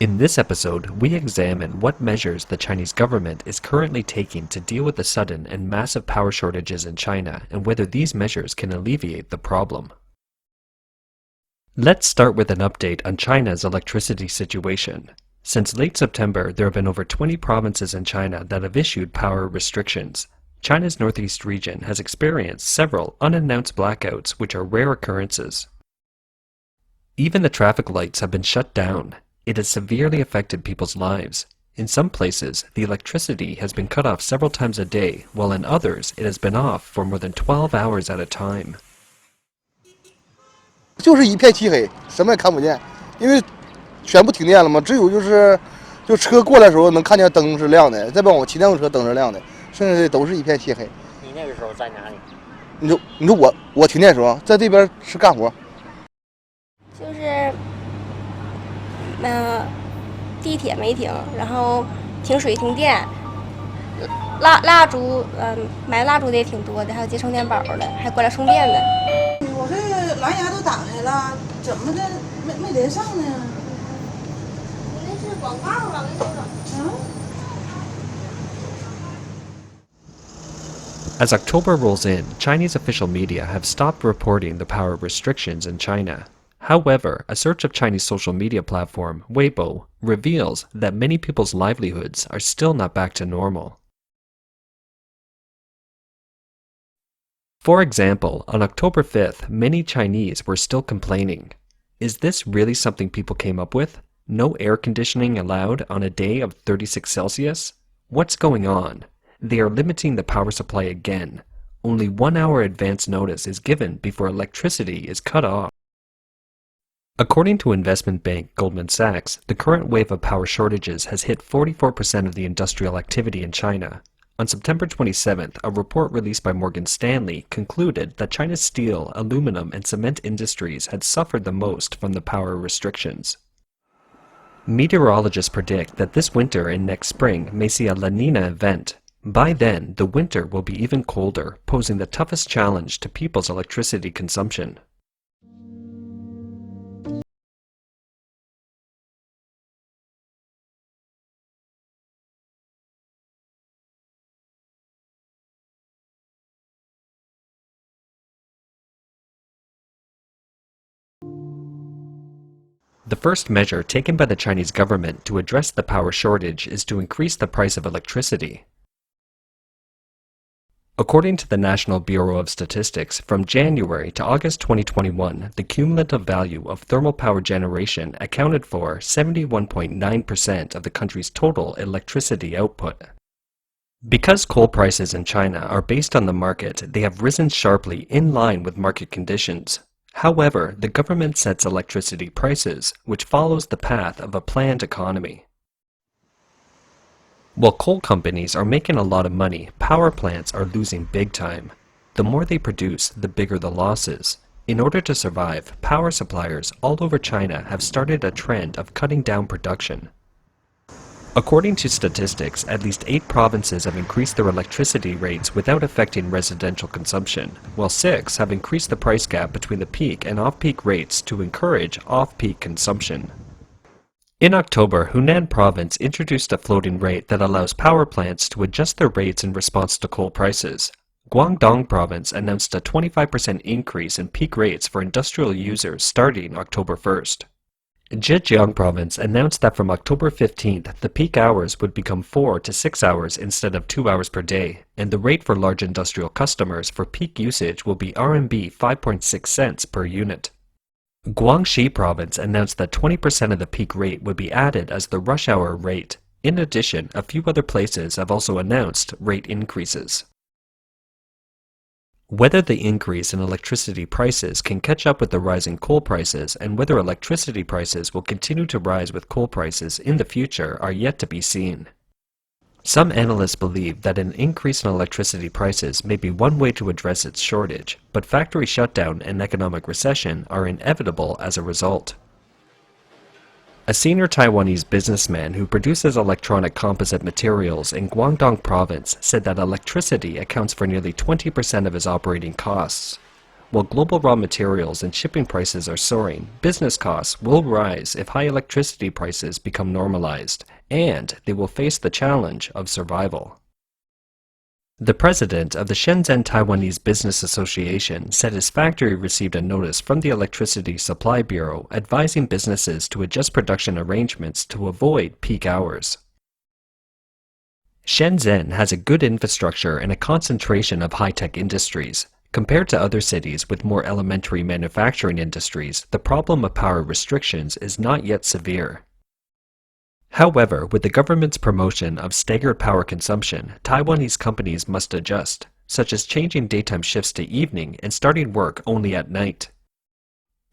In this episode, we examine what measures the Chinese government is currently taking to deal with the sudden and massive power shortages in China and whether these measures can alleviate the problem. Let's start with an update on China's electricity situation. Since late September, there have been over 20 provinces in China that have issued power restrictions. China's northeast region has experienced several unannounced blackouts, which are rare occurrences. Even the traffic lights have been shut down. It has severely affected people's lives. In some places, the electricity has been cut off several times a day, while in others, it has been off for more than 12 hours at a time. 就是一片漆黑，什么也看不见，因为全部停电了嘛。只有就车过来的时候能看见灯是亮的，再不我骑电动车灯是亮的，剩下的都是一片漆黑。你那个时候在哪里？你说我停电的时候在这边是干活，就是地铁没停，然后停水停电，蜡烛买蜡烛的也挺多的，还有接充电宝的，还过来充电的。我这蓝牙都打开了，怎么的没连上呢？你那是广告吧？没听着。As October rolls in, Chinese official media have stopped reporting the power restrictions in China. However, a search of Chinese social media platform Weibo reveals that many people's livelihoods are still not back to normal. For example, on October 5th, many Chinese were still complaining. Is this really something people came up with? No air conditioning allowed on a day of 36 Celsius? What's going on? They are limiting the power supply again. Only 1 hour advance notice is given before electricity is cut off. According to investment bank Goldman Sachs, the current wave of power shortages has hit 44% of the industrial activity in China. On September 27th, a report released by Morgan Stanley concluded that China's steel, aluminum, and cement industries had suffered the most from the power restrictions. Meteorologists predict that this winter and next spring may see a La Nina event. By then, the winter will be even colder, posing the toughest challenge to people's electricity consumption. The first measure taken by the Chinese government to address the power shortage is to increase the price of electricity. According to the National Bureau of Statistics, from January to August 2021, the cumulative value of thermal power generation accounted for 71.9% of the country's total electricity output. Because coal prices in China are based on the market, they have risen sharply in line with market conditions. However, the government sets electricity prices, which follows the path of a planned economy. While coal companies are making a lot of money, power plants are losing big time. The more they produce, the bigger the losses. In order to survive, power suppliers all over China have started a trend of cutting down production. According to statistics, at least 8 provinces have increased their electricity rates without affecting residential consumption, while 6 have increased the price gap between the peak and off-peak rates to encourage off-peak consumption. In October, Hunan province introduced a floating rate that allows power plants to adjust their rates in response to coal prices. Guangdong province announced a 25% increase in peak rates for industrial users starting October 1st. Zhejiang province announced that from October 15th, the peak hours would become 4 to 6 hours instead of 2 hours per day, and the rate for large industrial customers for peak usage will be RMB 5.6 cents per unit. Guangxi province announced that 20% of the peak rate would be added as the rush hour rate. In addition, a few other places have also announced rate increases. Whether the increase in electricity prices can catch up with the rising coal prices and whether electricity prices will continue to rise with coal prices in the future are yet to be seen. Some analysts believe that an increase in electricity prices may be one way to address its shortage, but factory shutdown and economic recession are inevitable as a result. A senior Taiwanese businessman who produces electronic composite materials in Guangdong province said that electricity accounts for nearly 20% of his operating costs. While global raw materials and shipping prices are soaring, business costs will rise if high electricity prices become normalized, and they will face the challenge of survival. The president of the Shenzhen Taiwanese Business Association said his factory received a notice from the Electricity Supply Bureau advising businesses to adjust production arrangements to avoid peak hours. Shenzhen has a good infrastructure and a concentration of high-tech industries. Compared to other cities with more elementary manufacturing industries, the problem of power restrictions is not yet severe. However, with the government's promotion of staggered power consumption, Taiwanese companies must adjust, such as changing daytime shifts to evening and starting work only at night.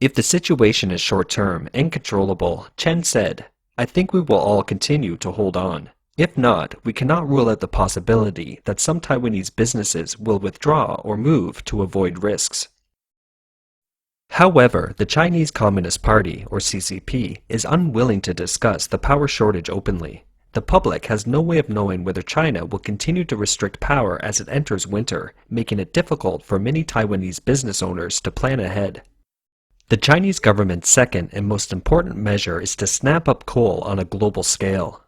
If the situation is short-term and controllable, Chen said, "I think we will all continue to hold on. If not, we cannot rule out the possibility that some Taiwanese businesses will withdraw or move to avoid risks." However, the Chinese Communist Party, or CCP, is unwilling to discuss the power shortage openly. The public has no way of knowing whether China will continue to restrict power as it enters winter, making it difficult for many Taiwanese business owners to plan ahead. The Chinese government's second and most important measure is to snap up coal on a global scale.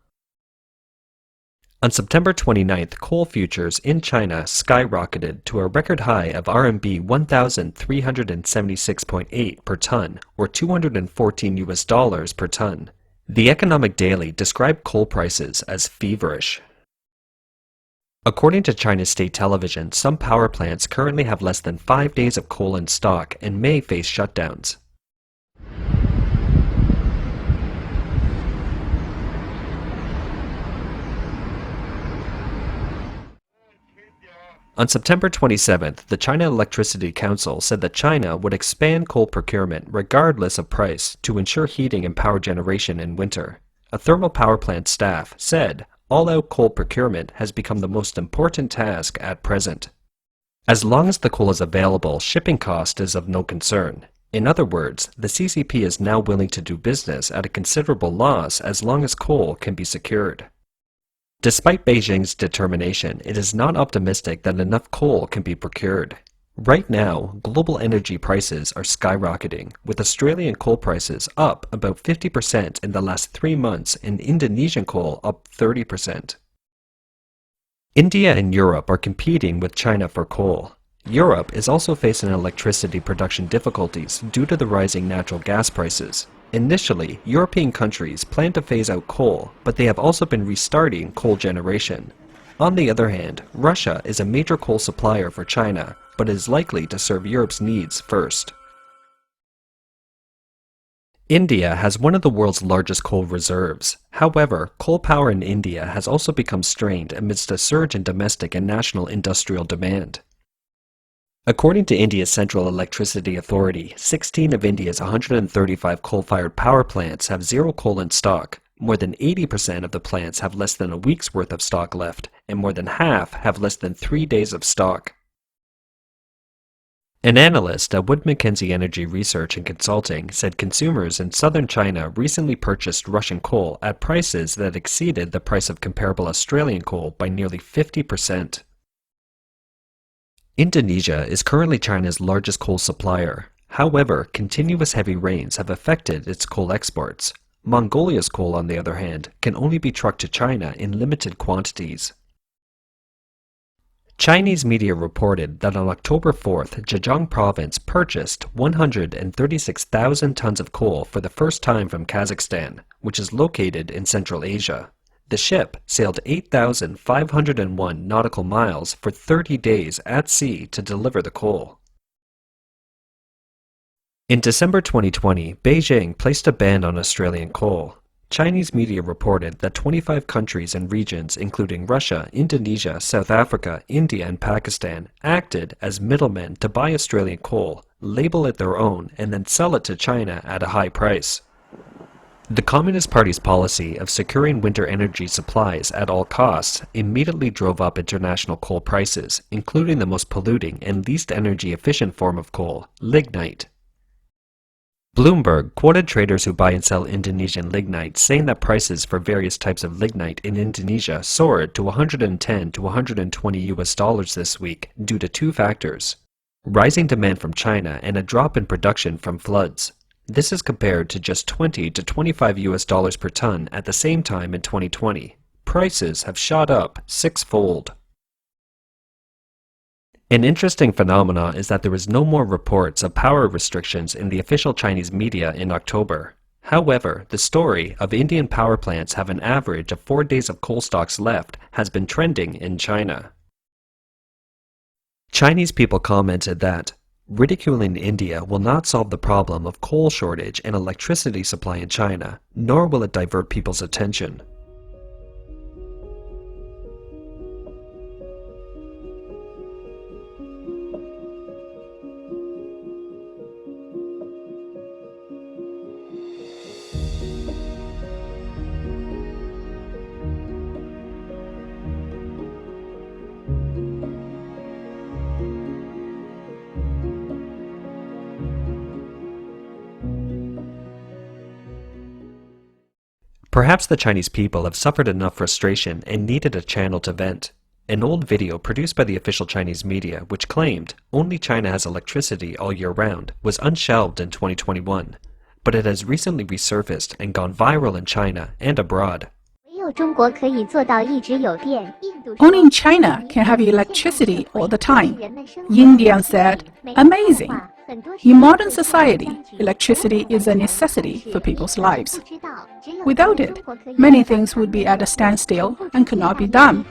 On September 29th, coal futures in China skyrocketed to a record high of RMB 1,376.8 per ton, or $214 per ton. The Economic Daily described coal prices as feverish. According to China's state television, some power plants currently have less than 5 days of coal in stock and may face shutdowns. On September 27th, the China Electricity Council said that China would expand coal procurement regardless of price to ensure heating and power generation in winter. A thermal power plant staff said, "All-out coal procurement has become the most important task at present. As long as the coal is available, shipping cost is of no concern." In other words, the CCP is now willing to do business at a considerable loss as long as coal can be secured. Despite Beijing's determination, it is not optimistic that enough coal can be procured. Right now, global energy prices are skyrocketing, with Australian coal prices up about 50% in the last 3 months and Indonesian coal up 30%. India and Europe are competing with China for coal. Europe is also facing electricity production difficulties due to the rising natural gas prices. Initially, European countries plan to phase out coal, but they have also been restarting coal generation. On the other hand, Russia is a major coal supplier for China, but is likely to serve Europe's needs first. India has one of the world's largest coal reserves. However, coal power in India has also become strained amidst a surge in domestic and national industrial demand. According to India's Central Electricity Authority, 16 of India's 135 coal-fired power plants have zero coal in stock. More than 80% of the plants have less than a week's worth of stock left, and more than half have less than 3 days of stock. An analyst at Wood Mackenzie Energy Research and Consulting said consumers in southern China recently purchased Russian coal at prices that exceeded the price of comparable Australian coal by nearly 50%. Indonesia is currently China's largest coal supplier. However, continuous heavy rains have affected its coal exports. Mongolia's coal, on the other hand, can only be trucked to China in limited quantities. Chinese media reported that on October 4th, Zhejiang province purchased 136,000 tons of coal for the first time from Kazakhstan, which is located in Central Asia. The ship sailed 8,501 nautical miles for 30 days at sea to deliver the coal. In December 2020, Beijing placed a ban on Australian coal. Chinese media reported that 25 countries and regions, including Russia, Indonesia, South Africa, India, and Pakistan, acted as middlemen to buy Australian coal, label it their own, and then sell it to China at a high price. The Communist Party's policy of securing winter energy supplies at all costs immediately drove up international coal prices, including the most polluting and least energy-efficient form of coal, lignite. Bloomberg quoted traders who buy and sell Indonesian lignite, saying that prices for various types of lignite in Indonesia soared to $110 to $120 this week due to 2 factors. rising demand from China and a drop in production from floods. This is compared to just 20 to 25 US dollars per ton at the same time in 2020. Prices have shot up six-fold. An interesting phenomenon is that there was no more reports of power restrictions in the official Chinese media in October. However, the story of Indian power plants have an average of 4 days of coal stocks left has been trending in China. Chinese people commented that ridiculing India will not solve the problem of coal shortage and electricity supply in China, nor will it divert people's attention. Perhaps the Chinese people have suffered enough frustration and needed a channel to vent. An old video produced by the official Chinese media, which claimed only China has electricity all year round, was unshelved in 2021, but it has recently resurfaced and gone viral in China and abroad. Only in China can have electricity all the time. Indian said, amazing. In modern society, electricity is a necessity for people's lives. Without it, many things would be at a standstill and could not be done.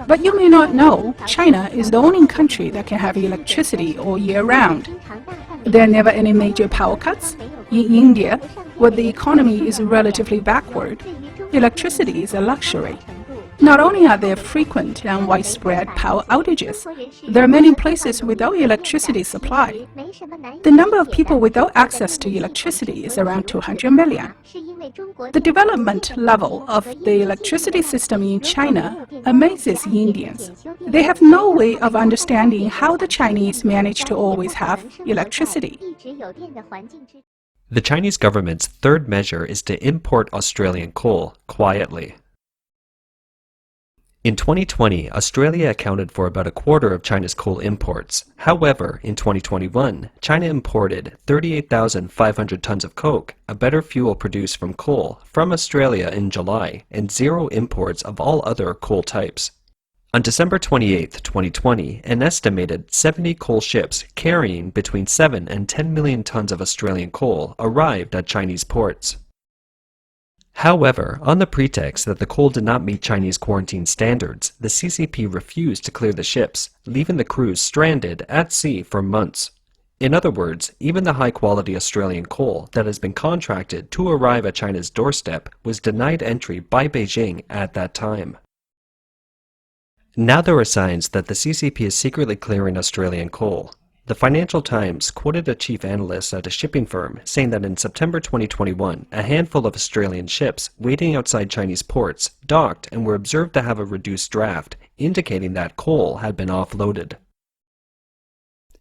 But you may not know, China is the only country that can have electricity all year round. There are never any major power cuts. In India, where the economy is relatively backward, electricity is a luxury. Not only are there frequent and widespread power outages, there are many places without electricity supply. The number of people without access to electricity is around 200 million. The development level of the electricity system in China amazes Indians. They have no way of understanding how the Chinese manage to always have electricity. The Chinese government's third measure is to import Australian coal quietly. In 2020, Australia accounted for about a quarter of China's coal imports. However, in 2021, China imported 38,500 tons of coke, a better fuel produced from coal, from Australia in July, and zero imports of all other coal types. On December 28, 2020, an estimated 70 coal ships carrying between 7 and 10 million tons of Australian coal arrived at Chinese ports. However, on the pretext that the coal did not meet Chinese quarantine standards, the CCP refused to clear the ships, leaving the crews stranded at sea for months. In other words, even the high-quality Australian coal that has been contracted to arrive at China's doorstep was denied entry by Beijing at that time. Now there are signs that the CCP is secretly clearing Australian coal. The Financial Times quoted a chief analyst at a shipping firm saying that in September 2021, a handful of Australian ships waiting outside Chinese ports docked and were observed to have a reduced draft, indicating that coal had been offloaded.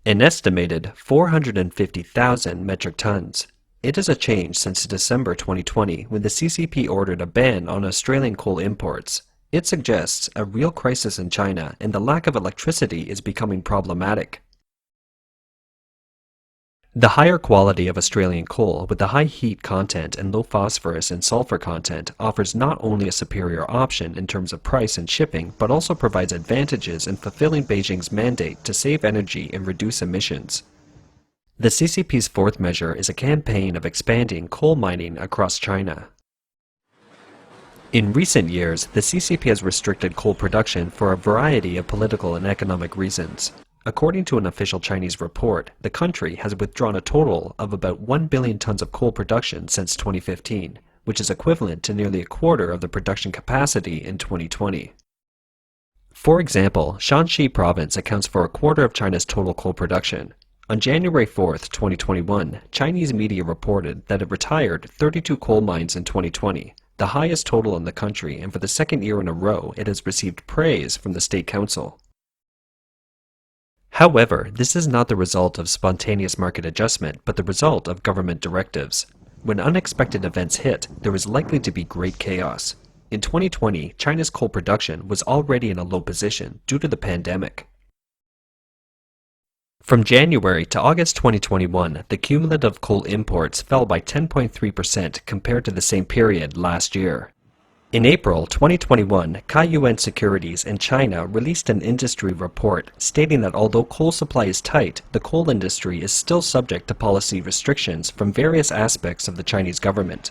An estimated 450,000 metric tons. It is a change since December 2020 when the CCP ordered a ban on Australian coal imports. It suggests a real crisis in China and the lack of electricity is becoming problematic. The higher quality of Australian coal with the high heat content and low phosphorus and sulfur content offers not only a superior option in terms of price and shipping, but also provides advantages in fulfilling Beijing's mandate to save energy and reduce emissions. The CCP's fourth measure is a campaign of expanding coal mining across China. In recent years, the CCP has restricted coal production for a variety of political and economic reasons. According to an official Chinese report, the country has withdrawn a total of about 1 billion tons of coal production since 2015, which is equivalent to nearly a quarter of the production capacity in 2020. For example, Shanxi province accounts for a quarter of China's total coal production. On January 4, 2021, Chinese media reported that it retired 32 coal mines in 2020, the highest total in the country, and for the second year in a row it has received praise from the State Council. However, this is not the result of spontaneous market adjustment, but the result of government directives. When unexpected events hit, there is likely to be great chaos. In 2020, China's coal production was already in a low position due to the pandemic. From January to August 2021, the cumulative coal imports fell by 10.3% compared to the same period last year. In April 2021, Kaiyuan Securities in China released an industry report stating that although coal supply is tight, the coal industry is still subject to policy restrictions from various aspects of the Chinese government.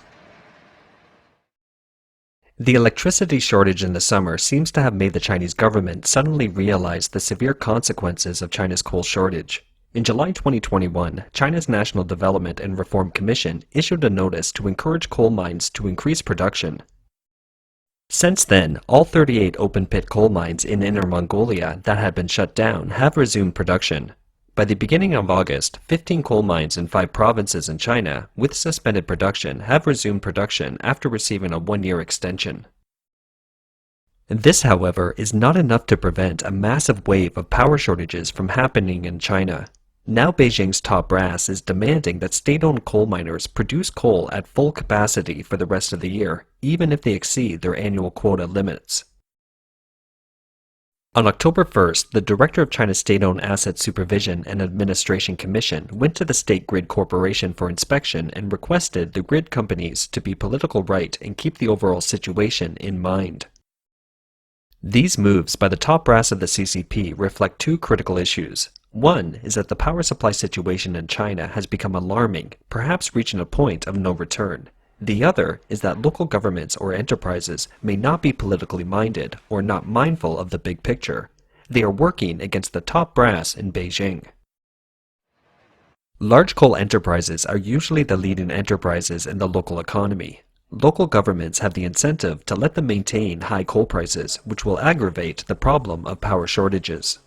The electricity shortage in the summer seems to have made the Chinese government suddenly realize the severe consequences of China's coal shortage. In July 2021, China's National Development and Reform Commission issued a notice to encourage coal mines to increase production. Since then, all 38 open-pit coal mines in Inner Mongolia that had been shut down have resumed production. By the beginning of August, 15 coal mines in 5 provinces in China with suspended production have resumed production after receiving a 1-year extension. This, however, is not enough to prevent a massive wave of power shortages from happening in China. Now Beijing's top brass is demanding that state-owned coal miners produce coal at full capacity for the rest of the year, even if they exceed their annual quota limits. On October 1st, the director of China's State-Owned Asset Supervision and Administration Commission went to the State Grid Corporation for inspection and requested the grid companies to be political right and keep the overall situation in mind. These moves by the top brass of the CCP reflect 2 critical issues. One is that the power supply situation in China has become alarming, perhaps reaching a point of no return. The other is that local governments or enterprises may not be politically minded or not mindful of the big picture. They are working against the top brass in Beijing. Large coal enterprises are usually the leading enterprises in the local economy. Local governments have the incentive to let them maintain high coal prices, which will aggravate the problem of power shortages.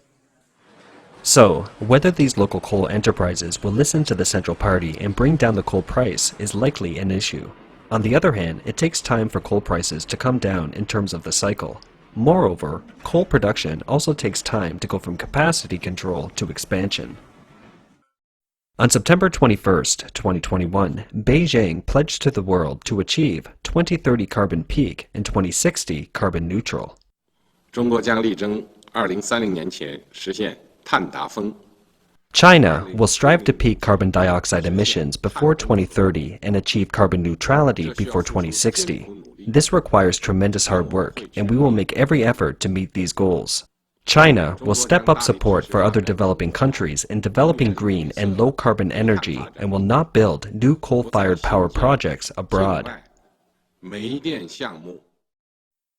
So, whether these local coal enterprises will listen to the Central Party and bring down the coal price is likely an issue. On the other hand, it takes time for coal prices to come down in terms of the cycle. Moreover, coal production also takes time to go from capacity control to expansion. On September 21st, 2021, Beijing pledged to the world to achieve 2030 carbon peak and 2060 carbon neutral. 中国将力争2030年前实现 China will strive to peak carbon dioxide emissions before 2030 and achieve carbon neutrality before 2060. This requires tremendous hard work, and we will make every effort to meet these goals. China will step up support for other developing countries in developing green and low-carbon energy and will not build new coal-fired power projects abroad.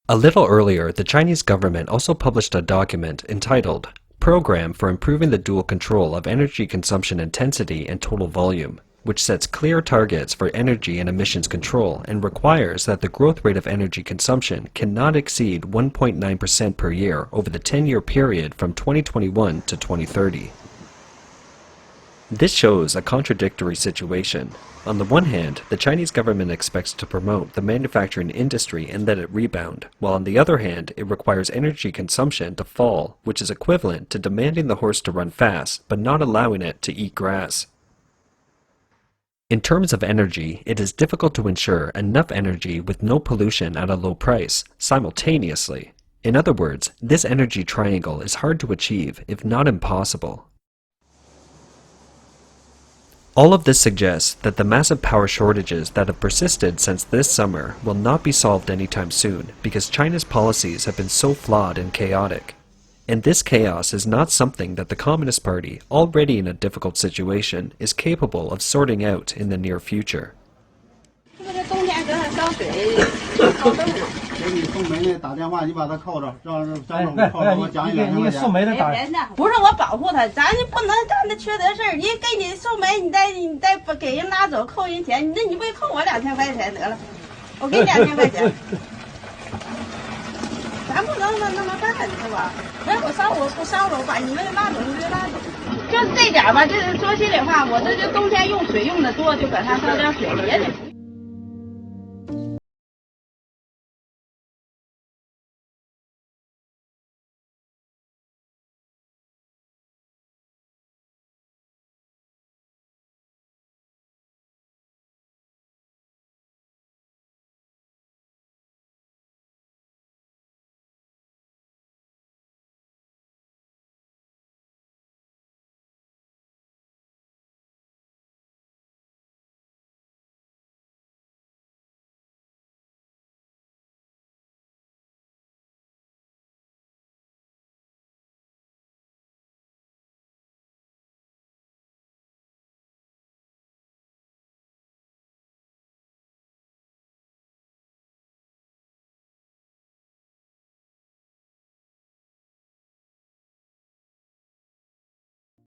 A little earlier, the Chinese government also published a document entitled Program for Improving the Dual Control of Energy Consumption Intensity and Total Volume, which sets clear targets for energy and emissions control and requires that the growth rate of energy consumption cannot exceed 1.9% per year over the 10-year period from 2021 to 2030. This shows a contradictory situation. On the one hand, the Chinese government expects to promote the manufacturing industry and let it rebound, while on the other hand, it requires energy consumption to fall, which is equivalent to demanding the horse to run fast, but not allowing it to eat grass. In terms of energy, it is difficult to ensure enough energy with no pollution at a low price, simultaneously. In other words, this energy triangle is hard to achieve, if not impossible. All of this suggests that the massive power shortages that have persisted since this summer will not be solved anytime soon because China's policies have been so flawed and chaotic. And this chaos is not something that the Communist Party, already in a difficult situation, is capable of sorting out in the near future. 给你送煤那打电话，你把他扣着，让扣着，我讲你送煤的打。不是我保护他，咱就不能干那缺德事儿。你给你送煤，你再不给人拿走，扣人钱，那你不扣我2000块钱得了？我给你2000块钱，咱不能那么干是吧？那我烧了，我把你们拉走，你就拉走。就这点吧，就是说心里话，我这就冬天用水用的多，就搁它烧点水，别的。